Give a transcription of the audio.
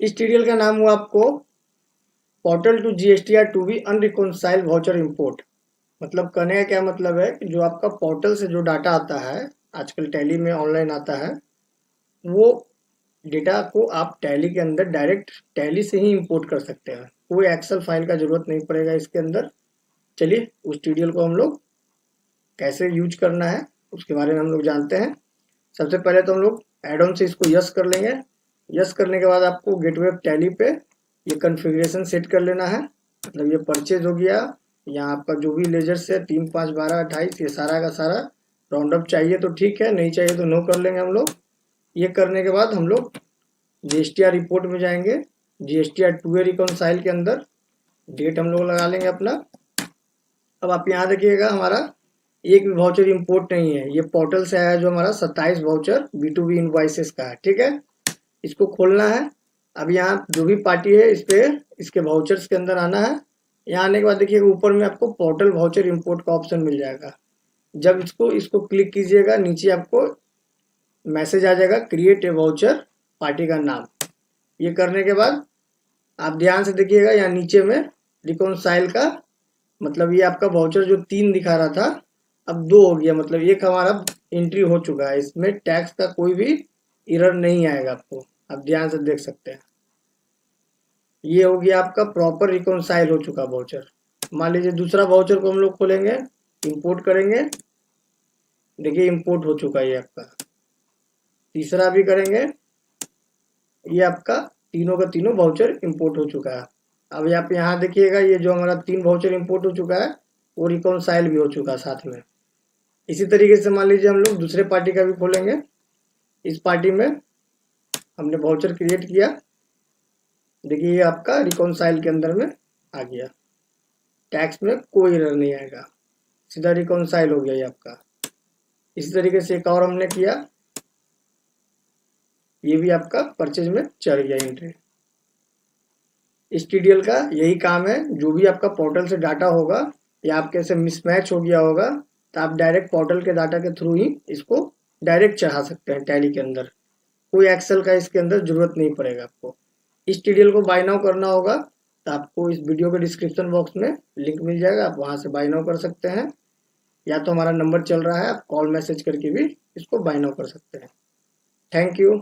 इस ट्यूटोरियल का नाम हुआ आपको portal to GSTR two B unreconciled voucher import. मतलब कहने का क्या मतलब है कि जो आपका पोर्टल से जो डाटा आता है, आजकल टैली में ऑनलाइन आता है, वो डेटा को आप टैली के अंदर डायरेक्ट टैली से ही इंपोर्ट कर सकते हैं। कोई एक्सेल फाइल का जरूरत नहीं पड़ेगा इसके अंदर। चलिए उस ट्यूटोरियल को हम लोग कैसे यूज करना है उसके बारे में हम लोग जानते हैं। सबसे पहले तो हम लोग एड ऑन से इसको यस कर लेंगे। यस करने के बाद आपको गेटवे टैली पे ये कॉन्फ़िगरेशन सेट कर लेना है। मतलब ये परचेज हो गया, यहाँ आपका जो भी लेजर्स है 3, 5, 12, 28 ये सारा का सारा राउंड अप चाहिए तो ठीक है, नहीं चाहिए तो नो कर लेंगे हम लोग। ये करने के बाद हम लोग जीएसटीआर रिपोर्ट में जाएंगे। जीएसटीआर टू ए रिकॉन्साइल के अंदर डेट हम लोग लगा लेंगे अपना। अब आप यहाँ देखिएगा हमारा एक भी वाउचर इंपोर्ट नहीं है, ये पोर्टल से आया जो हमारा 27 वाउचर B2B इनवॉइसेस का है। ठीक है, इसको खोलना है। अब यहाँ जो भी पार्टी है इस पे इसके वाउचर्स के अंदर आना है। यहाँ आने के बाद देखिएगा ऊपर में आपको पोर्टल वाउचर इंपोर्ट का ऑप्शन मिल जाएगा। जब इसको क्लिक कीजिएगा, नीचे आपको मैसेज आ जाएगा क्रिएट ए वाउचर पार्टी का नाम। ये करने के बाद आप ध्यान से देखिएगा यहाँ नीचे में रिकॉन्साइल का मतलब ये आपका वाउचर जो 3 दिखा रहा था अब 2 हो गया। मतलब एक हमारा एंट्री हो चुका है, इसमें टैक्स का कोई भी एरर नहीं आएगा आपको। आप ध्यान से देख सकते हैं ये हो गया आपका प्रॉपर रिकॉन्साइल हो चुका वाउचर। मान लीजिए दूसरा वाउचर को हम लोग खोलेंगे, इंपोर्ट करेंगे, देखिए इंपोर्ट हो चुका है ये आपका। तीसरा भी करेंगे, ये आपका तीनों का तीनों वाउचर इंपोर्ट हो चुका है। अब आप यहाँ देखिएगा ये जो हमारा 3 वाउचर इंपोर्ट हो चुका है वो रिकॉन्साइल भी हो चुका है साथ में। इसी तरीके से मान लीजिए हम लोग दूसरे पार्टी का भी खोलेंगे। इस पार्टी में हमने वाउचर क्रिएट किया, देखिए ये आपका रिकॉन्साइल के अंदर में आ गया, टैक्स में कोई एरर नहीं आएगा, सीधा रिकॉन्साइल हो गया ये आपका। इसी तरीके से एक और हमने किया, ये भी आपका परचेज में चढ़ गया एंट्री। इस ट्यूटोरियल का यही काम है, जो भी आपका पोर्टल से डाटा होगा या आपके से मिसमैच हो गया होगा तो आप डायरेक्ट पोर्टल के डाटा के थ्रू ही इसको डायरेक्ट चढ़ा सकते हैं टैली के अंदर। कोई एक्सेल का इसके अंदर जरूरत नहीं पड़ेगा आपको। इस ट्यूटोरियल को बाय नाउ करना होगा तो आपको इस वीडियो के डिस्क्रिप्शन बॉक्स में लिंक मिल जाएगा, आप वहां से बाय नाउ कर सकते हैं, या तो हमारा नंबर चल रहा है आप कॉल मैसेज करके भी इसको बाय नाउ कर सकते हैं। Thank you.